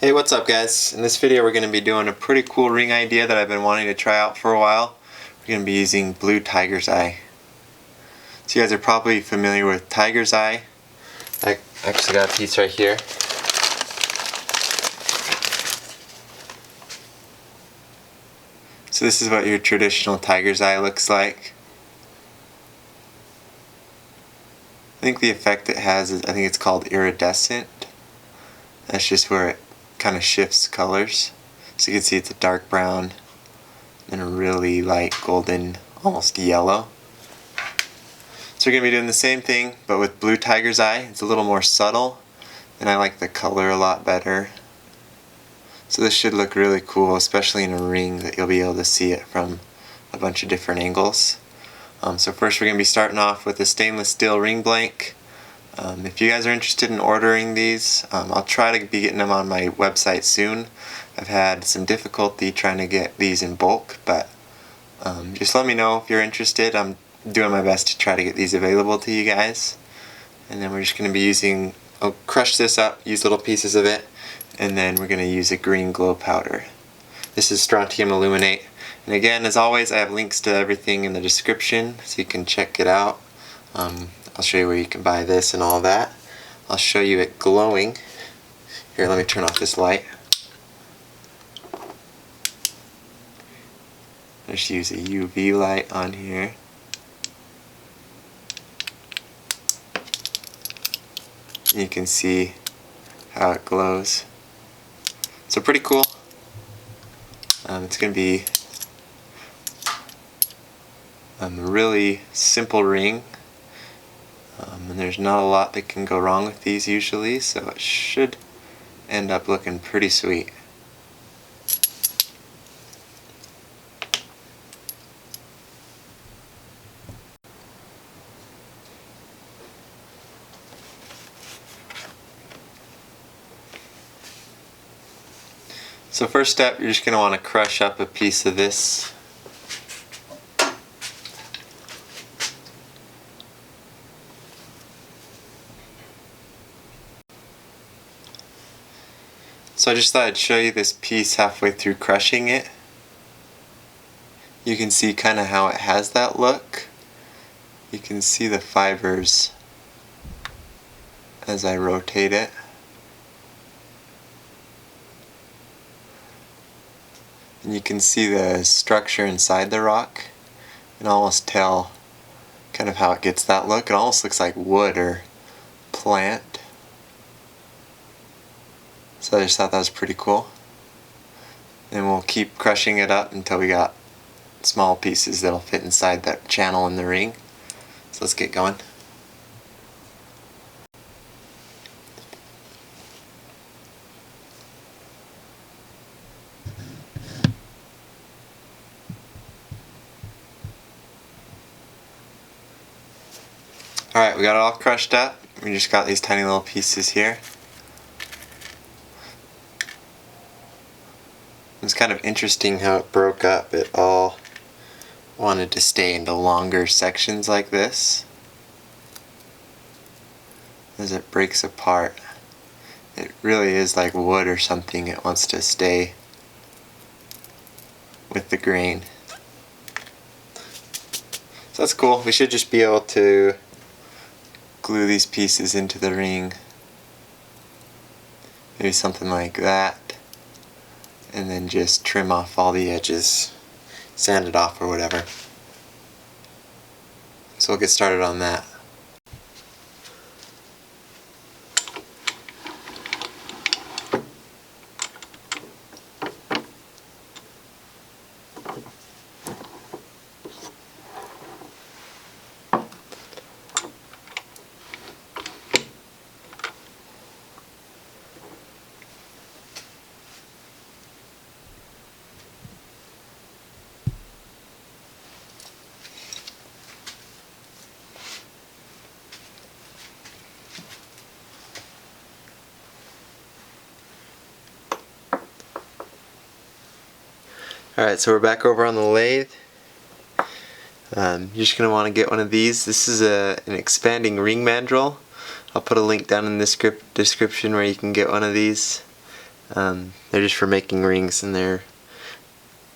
Hey, what's up guys? In this video we're going to be doing a pretty cool ring idea that I've been wanting to try out for a while. We're going to be using blue tiger's eye. So you guys are probably familiar with tiger's eye. I actually got a piece right here. So this is what your traditional tiger's eye looks like. I think the effect it has is, I think it's called iridescent. That's just where it kind of shifts colors. So you can see it's a dark brown and a really light golden, almost yellow. So we're going to be doing the same thing but with blue tiger's eye. It's a little more subtle and I like the color a lot better. So this should look really cool, especially in a ring that you'll be able to see it from a bunch of different angles. So first we're going to be starting off with a stainless steel ring blank. If you guys are interested in ordering these, I'll try to be getting them on my website soon. I've had some difficulty trying to get these in bulk, but just let me know if you're interested. I'm doing my best to try to get these available to you guys. And then we're just going to be I'll crush this up, use little pieces of it, and then we're going to use a green glow powder. This is strontium aluminate. And again, as always, I have links to everything in the description so you can check it out. I'll show you where you can buy this and all that. I'll show you it glowing. Here, let me turn off this light. Just use a UV light on here. You can see how it glows. So pretty cool. It's going to be a really simple ring. And there's not a lot that can go wrong with these usually, so it should end up looking pretty sweet. So first step, you're just going to want to crush up a piece of this. So I just thought I'd show you this piece halfway through crushing it. You can see kind of how it has that look. You can see the fibers as I rotate it. And you can see the structure inside the rock and almost tell kind of how it gets that look. It almost looks like wood or plant. So I just thought that was pretty cool. And we'll keep crushing it up until we got small pieces that'll fit inside that channel in the ring. So let's get going. Alright, we got it all crushed up. We just got these tiny little pieces here. It's kind of interesting how it broke up. It all wanted to stay into longer sections like this. As it breaks apart, it really is like wood or something. It wants to stay with the grain. So that's cool. We should just be able to glue these pieces into the ring. Maybe something like that. And then just trim off all the edges, sand it off or whatever. So we'll get started on that. Alright, so we're back over on the lathe. You're just going to want to get one of these. This is an expanding ring mandrel. I'll put a link down in the description where you can get one of these. They're just for making rings, and they're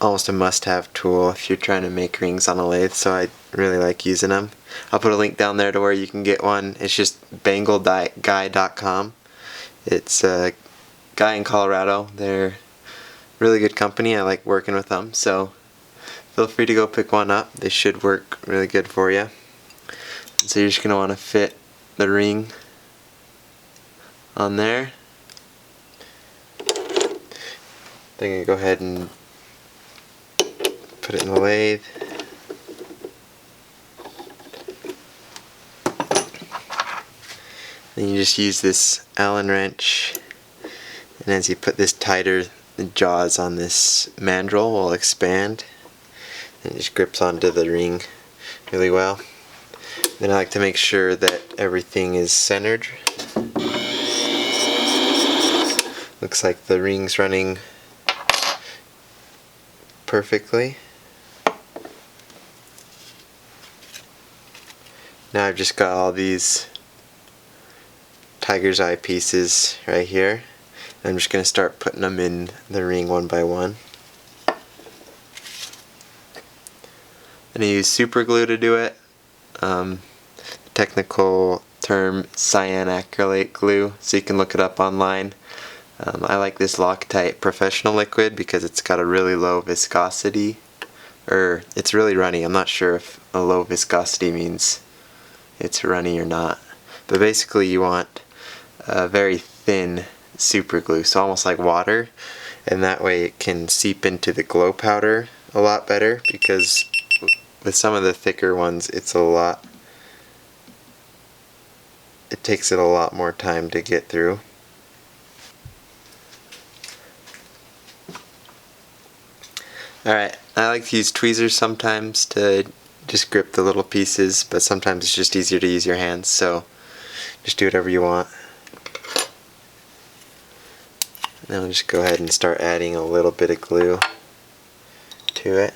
almost a must-have tool if you're trying to make rings on a lathe, so I really like using them. I'll put a link down there to where you can get one. It's just bangleguy.com. It's a guy in Colorado. They're really good company. I like working with them, so feel free to go pick one up. They should work really good for you. So you're just going to want to fit the ring on there. Then you're going to go ahead and put it in the lathe. Then you just use this Allen wrench, and as you put this tighter, the jaws on this mandrel will expand, and it just grips onto the ring really well. Then I like to make sure that everything is centered. Looks like the ring's running perfectly. Now I've just got all these tiger's eye pieces right here. I'm just going to start putting them in the ring one by one. And I use super glue to do it. Technical term cyanacrylate glue, so you can look it up online. I like this Loctite Professional liquid because it's got a really low viscosity, or it's really runny. I'm not sure if a low viscosity means it's runny or not, but basically you want a very thin super glue, so almost like water, and that way it can seep into the glow powder a lot better, because with some of the thicker ones it takes it a lot more time to get through. Alright, I like to use tweezers sometimes to just grip the little pieces, but sometimes it's just easier to use your hands, so just do whatever you want. Now I'll just go ahead and start adding a little bit of glue to it.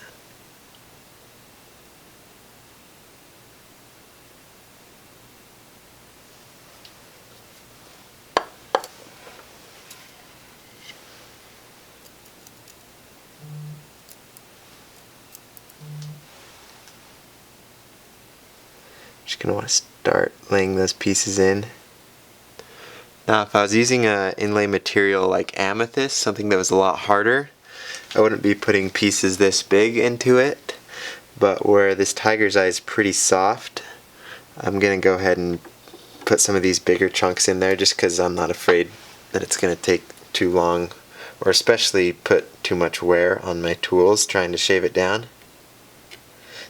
Just going to want to start laying those pieces in. Now if I was using an inlay material like amethyst, something that was a lot harder, I wouldn't be putting pieces this big into it, but where this tiger's eye is pretty soft, I'm going to go ahead and put some of these bigger chunks in there just because I'm not afraid that it's going to take too long, or especially put too much wear on my tools trying to shave it down.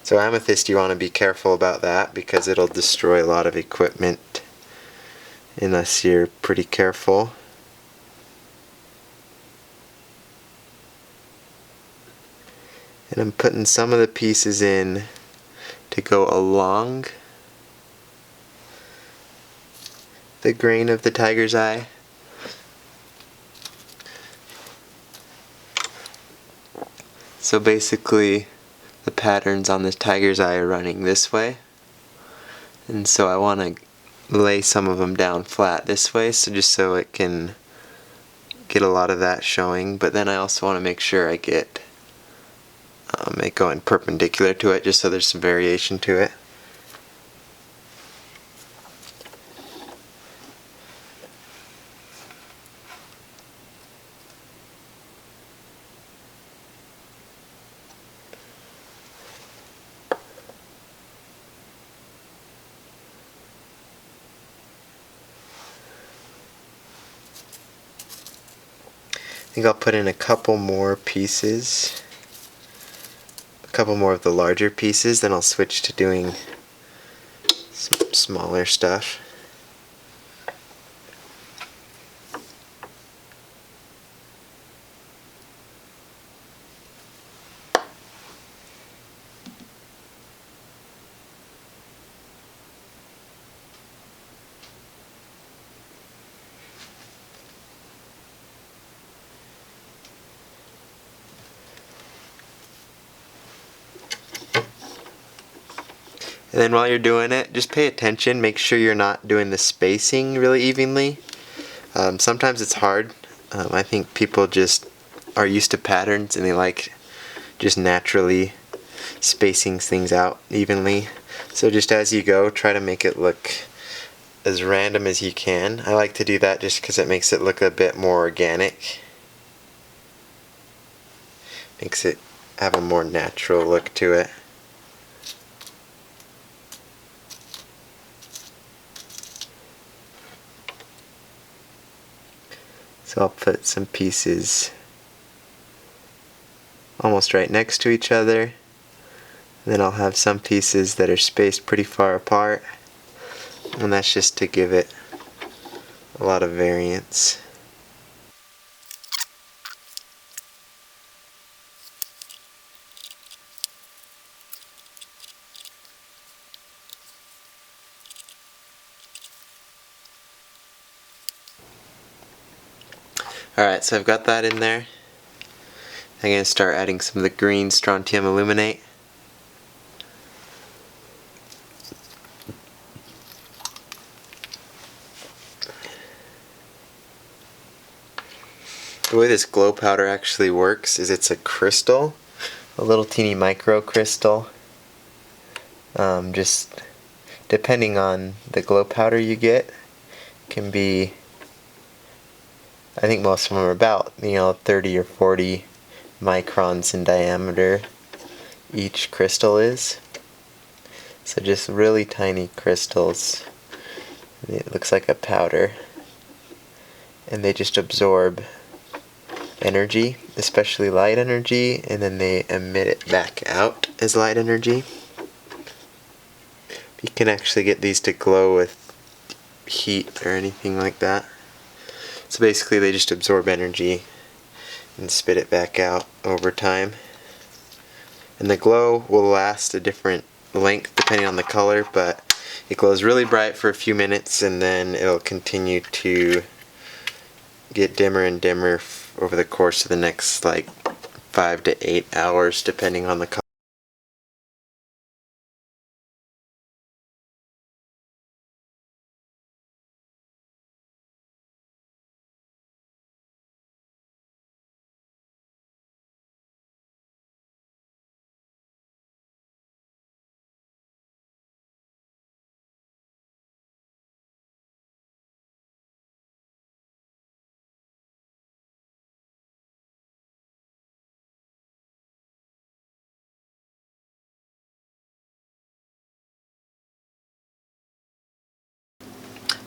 So amethyst, you want to be careful about that because it'll destroy a lot of equipment unless you're pretty careful. And I'm putting some of the pieces in to go along the grain of the tiger's eye. So basically the patterns on this tiger's eye are running this way, and so I want to lay some of them down flat this way, so just so it can get a lot of that showing, but then I also want to make sure I get it going perpendicular to it just so there's some variation to it. I think I'll put in a couple more pieces, a couple more of the larger pieces, then I'll switch to doing some smaller stuff. And then while you're doing it, just pay attention, make sure you're not doing the spacing really evenly. Sometimes it's hard I think people just are used to patterns and they like just naturally spacing things out evenly. So just as you go, try to make it look as random as you can. I like to do that just because it makes it look a bit more organic. Makes it have a more natural look to it. So I'll put some pieces almost right next to each other. Then I'll have some pieces that are spaced pretty far apart. And that's just to give it a lot of variance. Alright, so I've got that in there. I'm going to start adding some of the green strontium aluminate. The way this glow powder actually works is it's a crystal, a little teeny micro crystal. Just depending on the glow powder you get, can be, I think most of them are about 30 or 40 microns in diameter each crystal is. So just really tiny crystals. It looks like a powder, and they just absorb energy, especially light energy, and then they emit it back out as light energy. You can actually get these to glow with heat or anything like that. So basically they just absorb energy and spit it back out over time. And the glow will last a different length depending on the color, but it glows really bright for a few minutes and then it'll continue to get dimmer and dimmer over the course of the next like 5 to 8 hours depending on the color.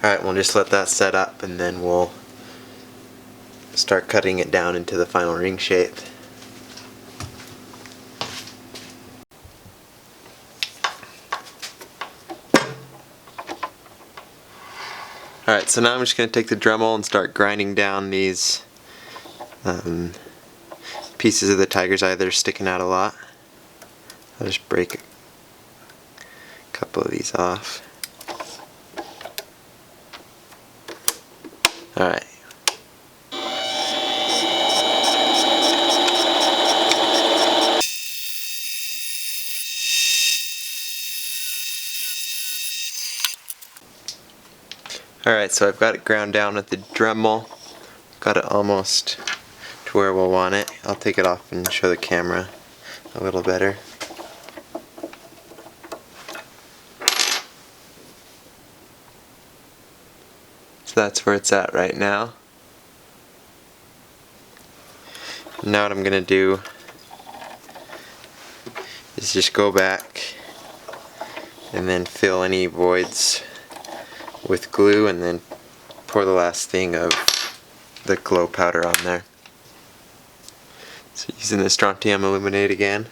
Alright, we'll just let that set up and then we'll start cutting it down into the final ring shape. Alright, so now I'm just going to take the Dremel and start grinding down these pieces of the tiger's eye that are sticking out a lot. I'll just break a couple of these off. Alright. Alright, so I've got it ground down with the Dremel. Got it almost to where we'll want it. I'll take it off and show the camera a little better. So that's where it's at right now. Now what I'm going to do is just go back and then fill any voids with glue and then pour the last thing of the glow powder on there. So using the strontium aluminate again.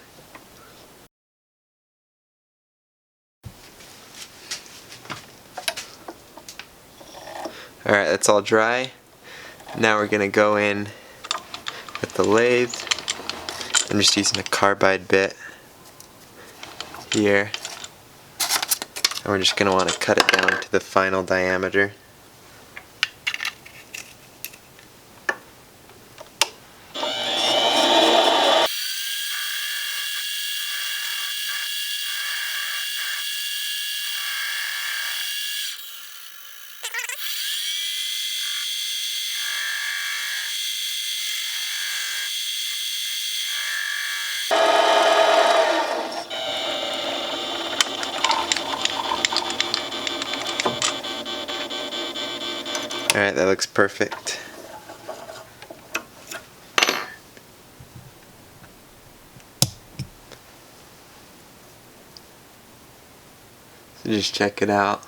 Alright, that's all dry. Now we're going to go in with the lathe. I'm just using a carbide bit here. And we're just going to want to cut it down to the final diameter. Alright, that looks perfect. So just check it out.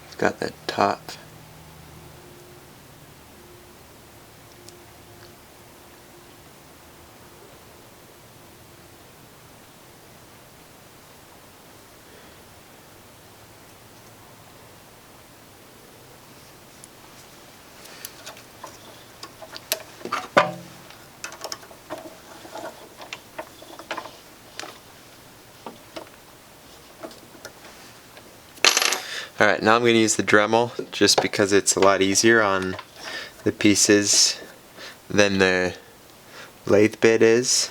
It's got that top. Alright, now I'm going to use the Dremel just because it's a lot easier on the pieces than the lathe bit is.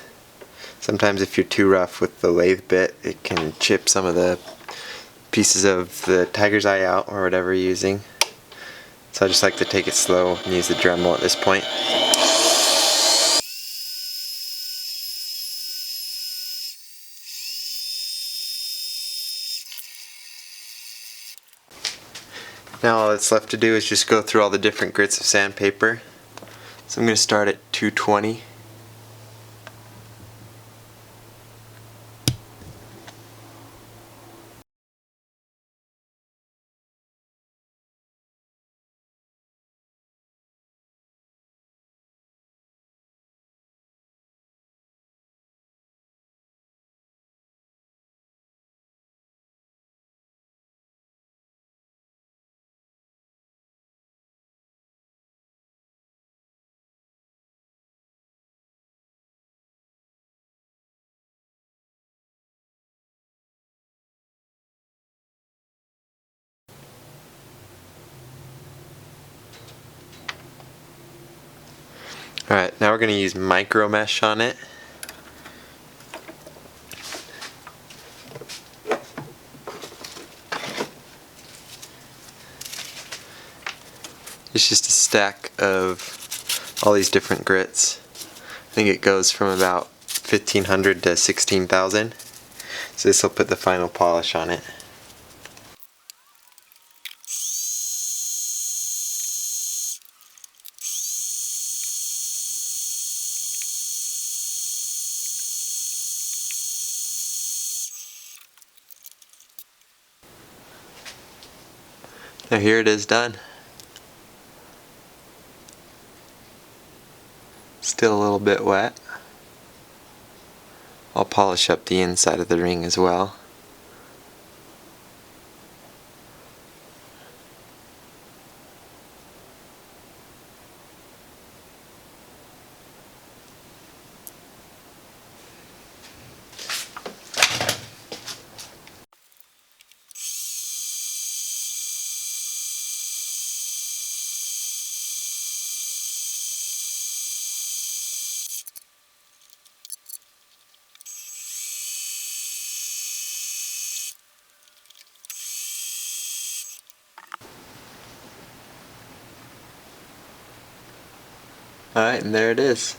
Sometimes if you're too rough with the lathe bit, it can chip some of the pieces of the tiger's eye out or whatever you're using. So I just like to take it slow and use the Dremel at this point. Now all that's left to do is just go through all the different grits of sandpaper. So I'm going to start at 220. Alright, now we're going to use micro mesh on it. It's just a stack of all these different grits. I think it goes from about 1500 to 16,000. So this will put the final polish on it. Now here it is done. Still a little bit wet. I'll polish up the inside of the ring as well. Alright, and there it is.